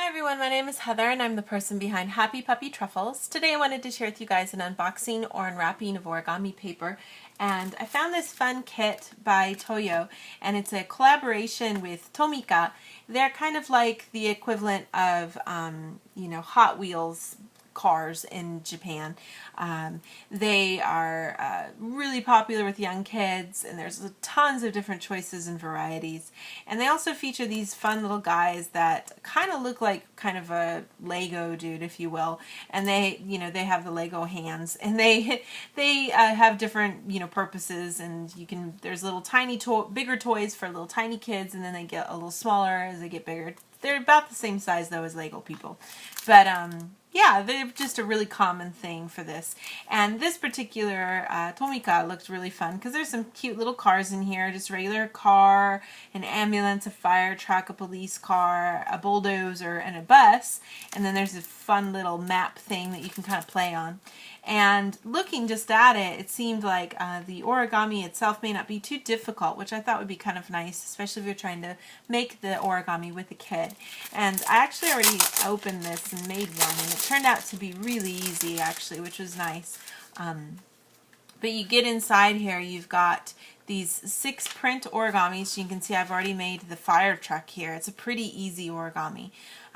Hi everyone, my name is Heather and I'm the person behind Happy Puppy Truffles. Today I wanted to share with you guys an unboxing or unwrapping of origami paper, and I found this fun kit by Toyo, and it's a collaboration with Tomica. They're kind of like the equivalent of Hot Wheels cars in Japan. They are really popular with young kids, and there's tons of different choices and varieties. And they also feature these fun little guys that kind of look like kind of a Lego dude, if you will. And they have the Lego hands, and they have different purposes. And there's little bigger toys for little tiny kids, and then they get a little smaller as they get bigger. They're about the same size though as Lego people, but yeah, they're just a really common thing for this. And this particular Tomica looked really fun because there's some cute little cars in here. Just a regular car, an ambulance, a fire truck, a police car, a bulldozer, and a bus. And then there's a fun little map thing that you can kind of play on. And looking just at it, it seemed like the origami itself may not be too difficult, which I thought would be kind of nice, especially if you're trying to make the origami with a kid. And I actually already opened this and made one, and it turned out to be really easy, actually, which was nice. But you get inside here, you've got these 6 print origamis. You can see I've already made the fire truck here. It's a pretty easy origami.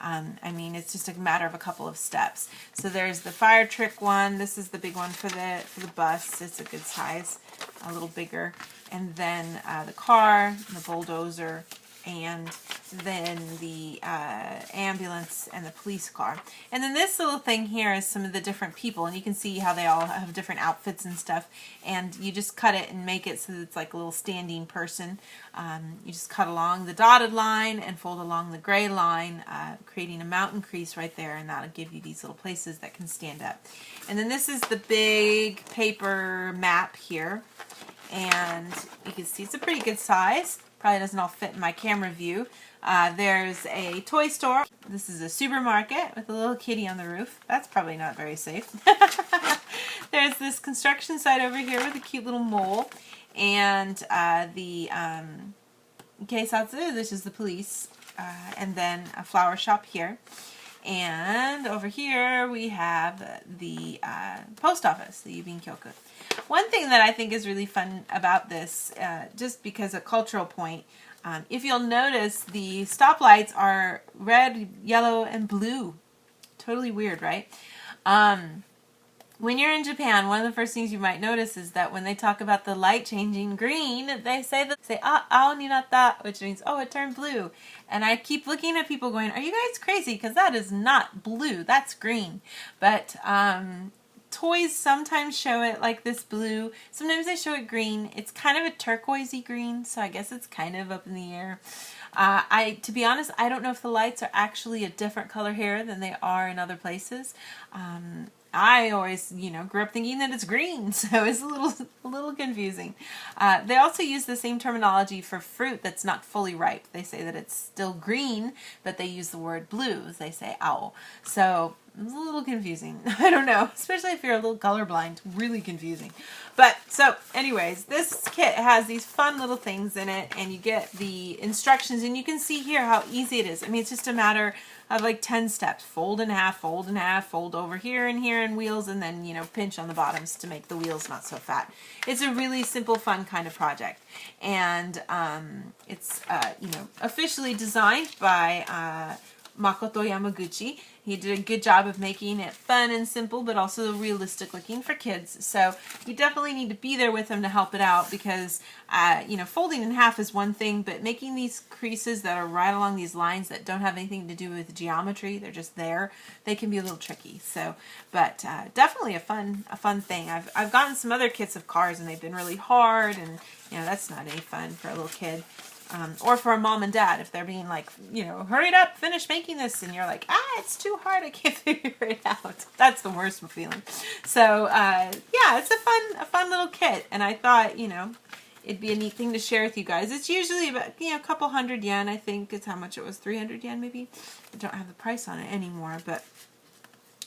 I mean, it's just a matter of a couple of steps. So there's the fire truck one. This is the big one for the bus. It's a good size, a little bigger. And then the car, the bulldozer, and then the ambulance and the police car. And then this little thing here is some of the different people, and you can see how they all have different outfits and stuff, and you just cut it and make it so that it's like a little standing person. You just cut along the dotted line and fold along the gray line, creating a mountain crease right there, and that'll give you these little places that can stand up. And then this is the big paper map here, and you can see it's a pretty good size. Probably doesn't all fit in my camera view. There's a toy store. This is a supermarket with a little kitty on the roof. That's probably not very safe. There's this construction site over here with a cute little mole. And the Keisatsu, this is the police. And then a flower shop here. And over here we have the post office, the Yubin Kyoku. One thing that I think is really fun about this, just because a cultural point, if you'll notice, the stoplights are red, yellow, and blue. Totally weird, right? When you're in Japan, one of the first things you might notice is that when they talk about the light changing green, they say ao ni natta, which means, oh, it turned blue. And I keep looking at people going, are you guys crazy? Because that is not blue, that's green. But toys sometimes show it like this blue. Sometimes they show it green. It's kind of a turquoisey green, so I guess it's kind of up in the air. To be honest, I don't know if the lights are actually a different color here than they are in other places. I always, grew up thinking that it's green, so it's a little confusing. They also use the same terminology for fruit that's not fully ripe. They say that it's still green, but they use the word blue. They say ao. So it's a little confusing. I don't know, especially if you're a little colorblind. Really confusing. But so anyways, this kit has these fun little things in it, and you get the instructions, and you can see here how easy it is. I mean, it's just a matter of like 10 steps. Fold in half, fold in half, fold over here and here in wheels, and then, pinch on the bottoms to make the wheels not so fat. It's a really simple, fun kind of project. And it's, officially designed by Makoto Yamaguchi. He did a good job of making it fun and simple, but also realistic looking for kids. So you definitely need to be there with him to help it out, because, folding in half is one thing, but making these creases that are right along these lines that don't have anything to do with geometry, they're just there, they can be a little tricky. So, but definitely a fun thing. I've gotten some other kits of cars, and they've been really hard, and, that's not any fun for a little kid. Or for a mom and dad, if they're being like, hurry it up, finish making this, and you're like, it's too hard, I can't figure it out. That's the worst feeling. So, yeah, it's a fun little kit, and I thought, it'd be a neat thing to share with you guys. It's usually about, a couple hundred yen, I think is how much it was, 300 yen maybe? I don't have the price on it anymore, but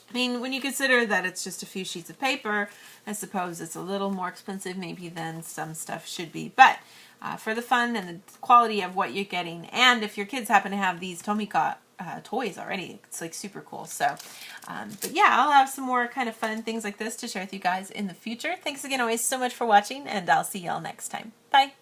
I mean, when you consider that it's just a few sheets of paper, I suppose it's a little more expensive maybe than some stuff should be, but for the fun and the quality of what you're getting. And if your kids happen to have these Tomica toys already. It's like super cool. So, but yeah, I'll have some more kind of fun things like this to share with you guys in the future. Thanks again always so much for watching, and I'll see y'all next time. Bye!